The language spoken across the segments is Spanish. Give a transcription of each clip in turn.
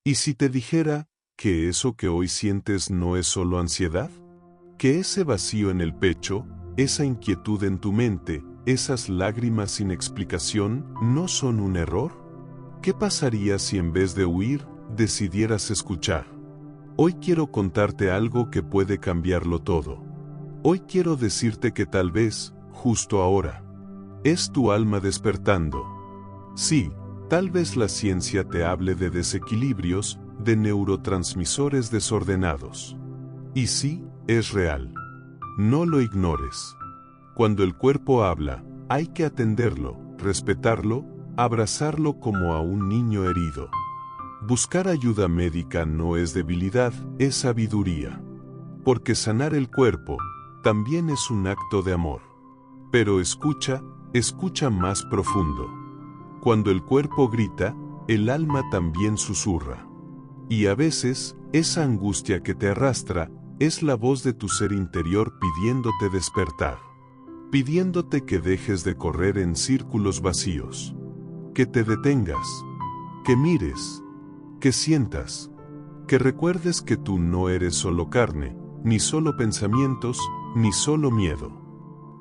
¿Y si te dijera que eso que hoy sientes no es solo ansiedad? Que ese vacío en el pecho, esa inquietud en tu mente, esas lágrimas sin explicación, ¿no son un error? ¿Qué pasaría si en vez de huir, decidieras escuchar? Hoy quiero contarte algo que puede cambiarlo todo. Hoy quiero decirte que tal vez, justo ahora, es tu alma despertando. Sí, tal vez la ciencia te hable de desequilibrios, de neurotransmisores desordenados. Y sí, es real. No lo ignores. Cuando el cuerpo habla, hay que atenderlo, respetarlo, abrazarlo como a un niño herido. Buscar ayuda médica no es debilidad, es sabiduría. Porque sanar el cuerpo también es un acto de amor. Pero escucha más profundo. Cuando el cuerpo grita, el alma también susurra. Y a veces, esa angustia que te arrastra, es la voz de tu ser interior pidiéndote despertar. Pidiéndote que dejes de correr en círculos vacíos. Que te detengas. Que mires. Que sientas. Que recuerdes que tú no eres solo carne, ni solo pensamientos, ni solo miedo.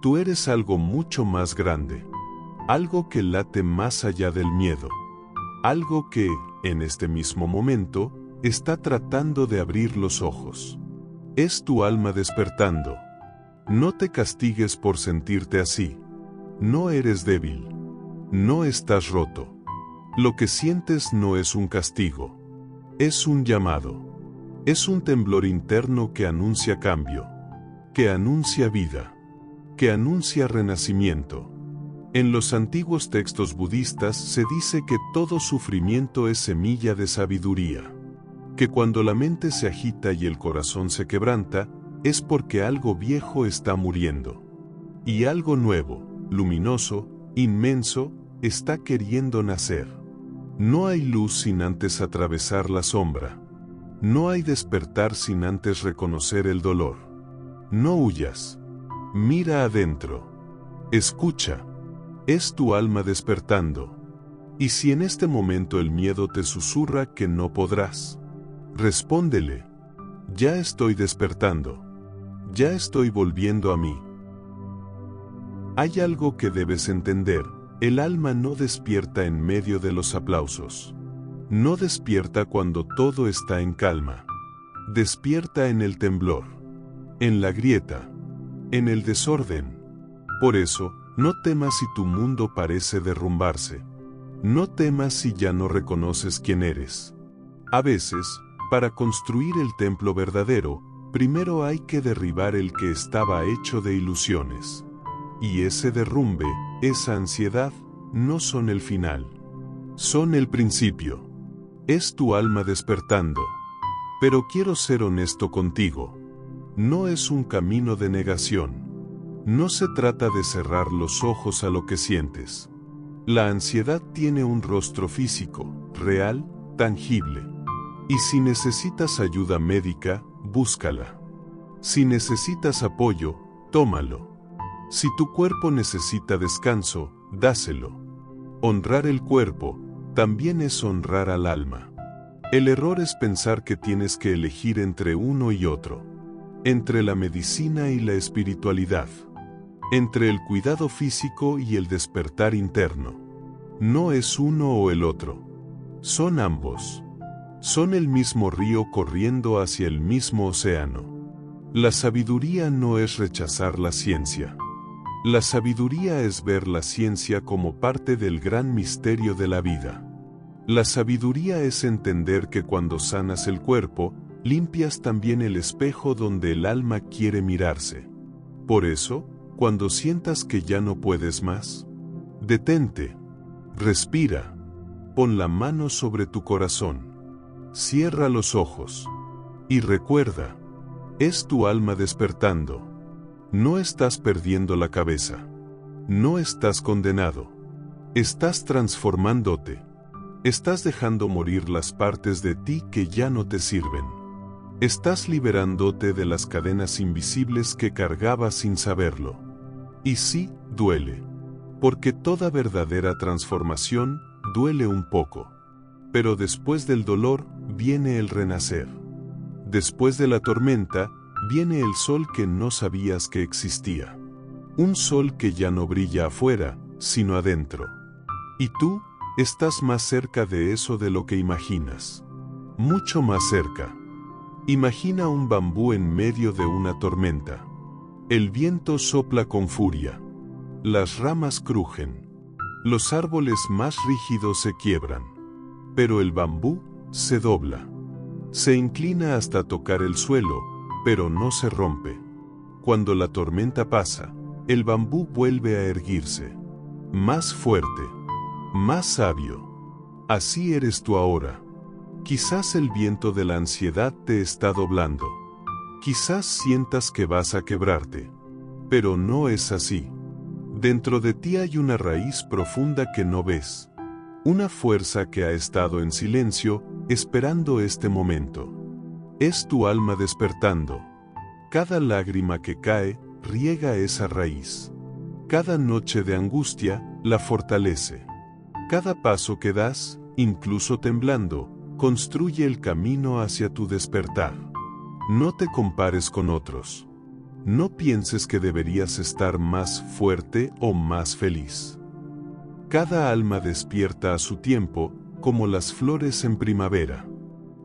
Tú eres algo mucho más grande. Algo que late más allá del miedo. Algo que, en este mismo momento, está tratando de abrir los ojos. Es tu alma despertando. No te castigues por sentirte así. No eres débil. No estás roto. Lo que sientes no es un castigo. Es un llamado. Es un temblor interno que anuncia cambio. Que anuncia vida. Que anuncia renacimiento. En los antiguos textos budistas se dice que todo sufrimiento es semilla de sabiduría. Que cuando la mente se agita y el corazón se quebranta, es porque algo viejo está muriendo. Y algo nuevo, luminoso, inmenso, está queriendo nacer. No hay luz sin antes atravesar la sombra. No hay despertar sin antes reconocer el dolor. No huyas. Mira adentro. Escucha. Es tu alma despertando. Y si en este momento el miedo te susurra que no podrás, respóndele. Ya estoy despertando. Ya estoy volviendo a mí. Hay algo que debes entender. El alma no despierta en medio de los aplausos. No despierta cuando todo está en calma. Despierta en el temblor. En la grieta. En el desorden. Por eso, no temas si tu mundo parece derrumbarse. No temas si ya no reconoces quién eres. A veces, para construir el templo verdadero, primero hay que derribar el que estaba hecho de ilusiones. Y ese derrumbe, esa ansiedad, no son el final. Son el principio. Es tu alma despertando. Pero quiero ser honesto contigo. No es un camino de negación. No se trata de cerrar los ojos a lo que sientes. La ansiedad tiene un rostro físico, real, tangible. Y si necesitas ayuda médica, búscala. Si necesitas apoyo, tómalo. Si tu cuerpo necesita descanso, dáselo. Honrar el cuerpo también es honrar al alma. El error es pensar que tienes que elegir entre uno y otro. Entre la medicina y la espiritualidad. Entre el cuidado físico y el despertar interno. No es uno o el otro. Son ambos. Son el mismo río corriendo hacia el mismo océano. La sabiduría no es rechazar la ciencia. La sabiduría es ver la ciencia como parte del gran misterio de la vida. La sabiduría es entender que cuando sanas el cuerpo, limpias también el espejo donde el alma quiere mirarse. Por eso, cuando sientas que ya no puedes más, detente, respira, pon la mano sobre tu corazón, cierra los ojos y recuerda, es tu alma despertando. No estás perdiendo la cabeza, no estás condenado, estás transformándote, estás dejando morir las partes de ti que ya no te sirven. Estás liberándote de las cadenas invisibles que cargabas sin saberlo. Y sí, duele. Porque toda verdadera transformación duele un poco. Pero después del dolor, viene el renacer. Después de la tormenta, viene el sol que no sabías que existía. Un sol que ya no brilla afuera, sino adentro. Y tú, estás más cerca de eso de lo que imaginas. Mucho más cerca. Imagina un bambú en medio de una tormenta. El viento sopla con furia. Las ramas crujen. Los árboles más rígidos se quiebran. Pero el bambú se dobla. Se inclina hasta tocar el suelo, pero no se rompe. Cuando la tormenta pasa, el bambú vuelve a erguirse. Más fuerte. Más sabio. Así eres tú ahora. Quizás el viento de la ansiedad te está doblando. Quizás sientas que vas a quebrarte. Pero no es así. Dentro de ti hay una raíz profunda que no ves. Una fuerza que ha estado en silencio, esperando este momento. Es tu alma despertando. Cada lágrima que cae, riega esa raíz. Cada noche de angustia, la fortalece. Cada paso que das, incluso temblando, construye el camino hacia tu despertar. No te compares con otros. No pienses que deberías estar más fuerte o más feliz. Cada alma despierta a su tiempo, como las flores en primavera.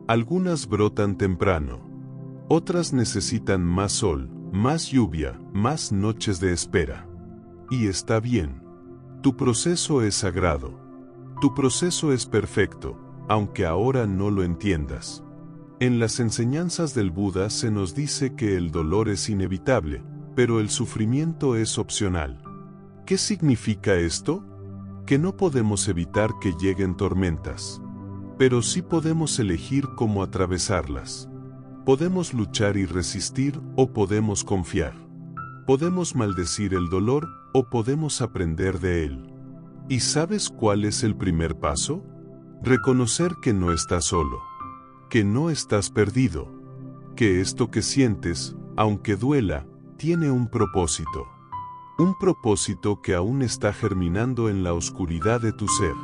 Algunas brotan temprano. Otras necesitan más sol, más lluvia, más noches de espera. Y está bien. Tu proceso es sagrado. Tu proceso es perfecto, aunque ahora no lo entiendas. En las enseñanzas del Buda se nos dice que el dolor es inevitable, pero el sufrimiento es opcional. ¿Qué significa esto? Que no podemos evitar que lleguen tormentas. Pero sí podemos elegir cómo atravesarlas. Podemos luchar y resistir o podemos confiar. Podemos maldecir el dolor o podemos aprender de él. ¿Y sabes cuál es el primer paso? Reconocer que no estás solo. Que no estás perdido. Que esto que sientes, aunque duela, tiene un propósito. Un propósito que aún está germinando en la oscuridad de tu ser.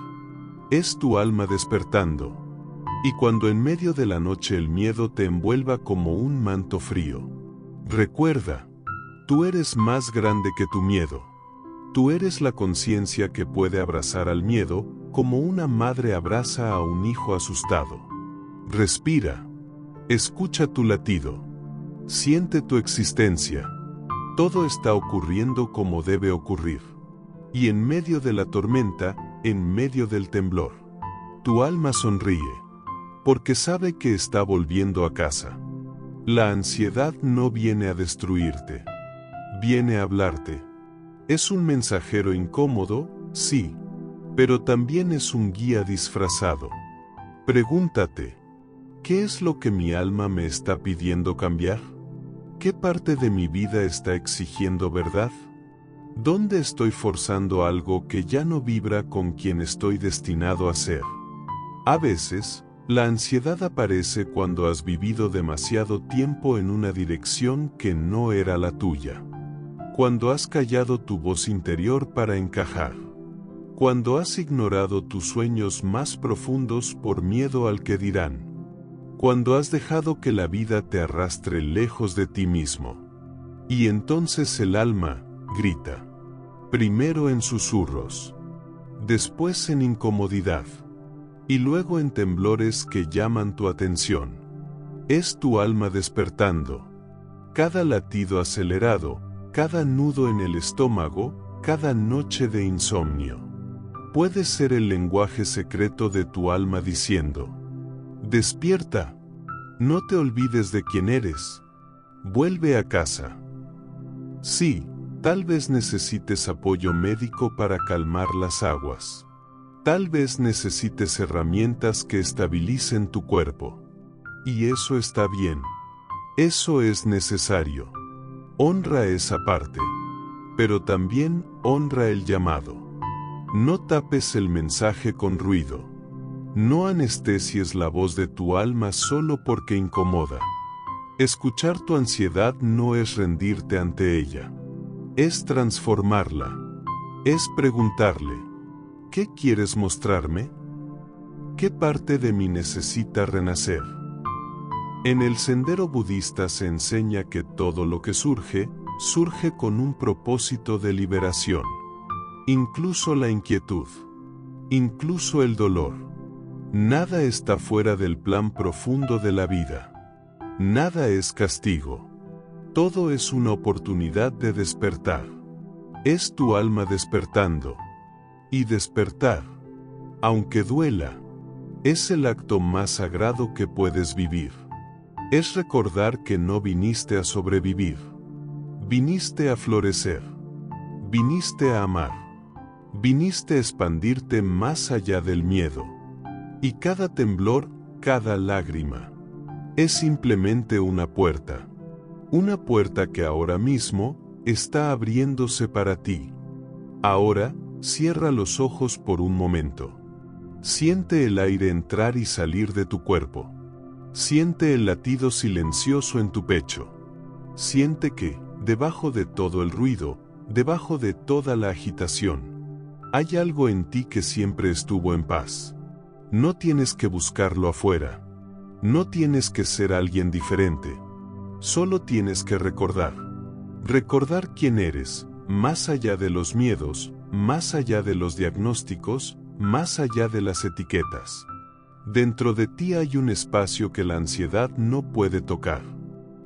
Es tu alma despertando. Y cuando en medio de la noche el miedo te envuelva como un manto frío, recuerda, tú eres más grande que tu miedo. Tú eres la conciencia que puede abrazar al miedo, como una madre abraza a un hijo asustado. Respira. Escucha tu latido. Siente tu existencia. Todo está ocurriendo como debe ocurrir. Y en medio de la tormenta, en medio del temblor, tu alma sonríe, porque sabe que está volviendo a casa. La ansiedad no viene a destruirte. Viene a hablarte. Es un mensajero incómodo, sí, pero también es un guía disfrazado. Pregúntate, ¿qué es lo que mi alma me está pidiendo cambiar? ¿Qué parte de mi vida está exigiendo verdad? ¿Dónde estoy forzando algo que ya no vibra con quien estoy destinado a ser? A veces, la ansiedad aparece cuando has vivido demasiado tiempo en una dirección que no era la tuya. Cuando has callado tu voz interior para encajar. Cuando has ignorado tus sueños más profundos por miedo al que dirán. Cuando has dejado que la vida te arrastre lejos de ti mismo. Y entonces el alma grita. Primero en susurros. Después en incomodidad. Y luego en temblores que llaman tu atención. Es tu alma despertando. Cada latido acelerado, cada nudo en el estómago, cada noche de insomnio. Puede ser el lenguaje secreto de tu alma diciendo: despierta. No te olvides de quién eres. Vuelve a casa. Sí, tal vez necesites apoyo médico para calmar las aguas. Tal vez necesites herramientas que estabilicen tu cuerpo. Y eso está bien. Eso es necesario. Honra esa parte. Pero también honra el llamado. No tapes el mensaje con ruido. No anestesies la voz de tu alma solo porque incomoda. Escuchar tu ansiedad no es rendirte ante ella. Es transformarla. Es preguntarle: ¿qué quieres mostrarme? ¿Qué parte de mí necesita renacer? En el sendero budista se enseña que todo lo que surge, surge con un propósito de liberación. Incluso la inquietud. Incluso el dolor. Nada está fuera del plan profundo de la vida. Nada es castigo. Todo es una oportunidad de despertar. Es tu alma despertando. Y despertar, aunque duela, es el acto más sagrado que puedes vivir. Es recordar que no viniste a sobrevivir. Viniste a florecer. Viniste a amar. Viniste a expandirte más allá del miedo. Y cada temblor, cada lágrima, es simplemente una puerta. Una puerta que ahora mismo está abriéndose para ti. Ahora, cierra los ojos por un momento. Siente el aire entrar y salir de tu cuerpo. Siente el latido silencioso en tu pecho. Siente que, debajo de todo el ruido, debajo de toda la agitación, hay algo en ti que siempre estuvo en paz. No tienes que buscarlo afuera. No tienes que ser alguien diferente. Solo tienes que recordar. Recordar quién eres, más allá de los miedos, más allá de los diagnósticos, más allá de las etiquetas. Dentro de ti hay un espacio que la ansiedad no puede tocar.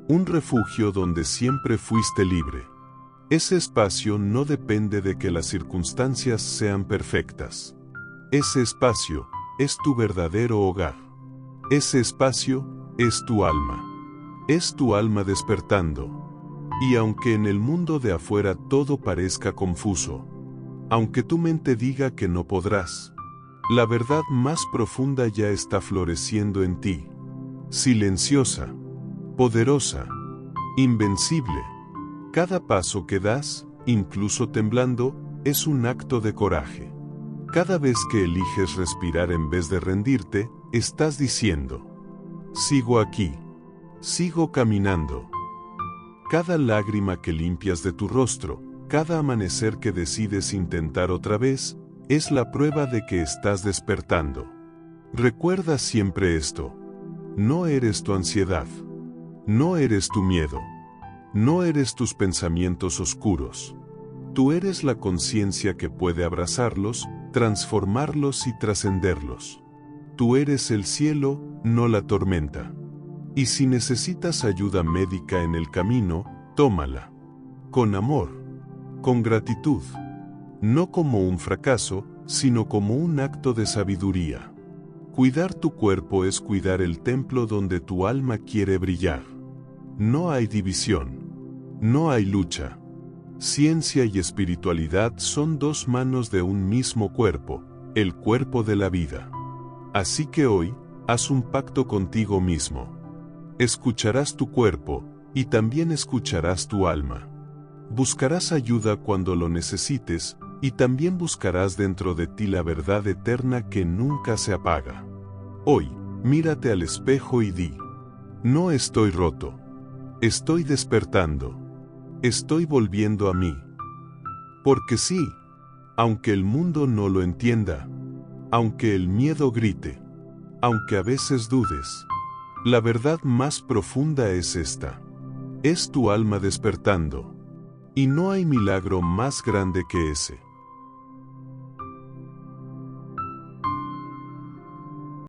Un refugio donde siempre fuiste libre. Ese espacio no depende de que las circunstancias sean perfectas. Ese espacio es tu verdadero hogar. Ese espacio es tu alma. Es tu alma despertando. Y aunque en el mundo de afuera todo parezca confuso, aunque tu mente diga que no podrás, la verdad más profunda ya está floreciendo en ti. Silenciosa, poderosa, invencible. Cada paso que das, incluso temblando, es un acto de coraje. Cada vez que eliges respirar en vez de rendirte, estás diciendo: sigo aquí, sigo caminando. Cada lágrima que limpias de tu rostro, cada amanecer que decides intentar otra vez, es la prueba de que estás despertando. Recuerda siempre esto. No eres tu ansiedad. No eres tu miedo. No eres tus pensamientos oscuros. Tú eres la conciencia que puede abrazarlos, transformarlos y trascenderlos. Tú eres el cielo, no la tormenta. Y si necesitas ayuda médica en el camino, tómala. Con amor. Con gratitud. No como un fracaso, sino como un acto de sabiduría. Cuidar tu cuerpo es cuidar el templo donde tu alma quiere brillar. No hay división. No hay lucha. Ciencia y espiritualidad son dos manos de un mismo cuerpo, el cuerpo de la vida. Así que hoy, haz un pacto contigo mismo. Escucharás tu cuerpo, y también escucharás tu alma. Buscarás ayuda cuando lo necesites, y también buscarás dentro de ti la verdad eterna que nunca se apaga. Hoy, mírate al espejo y di: no estoy roto. Estoy despertando. Estoy volviendo a mí. Porque sí, aunque el mundo no lo entienda, aunque el miedo grite, aunque a veces dudes, la verdad más profunda es esta. Es tu alma despertando. Y no hay milagro más grande que ese.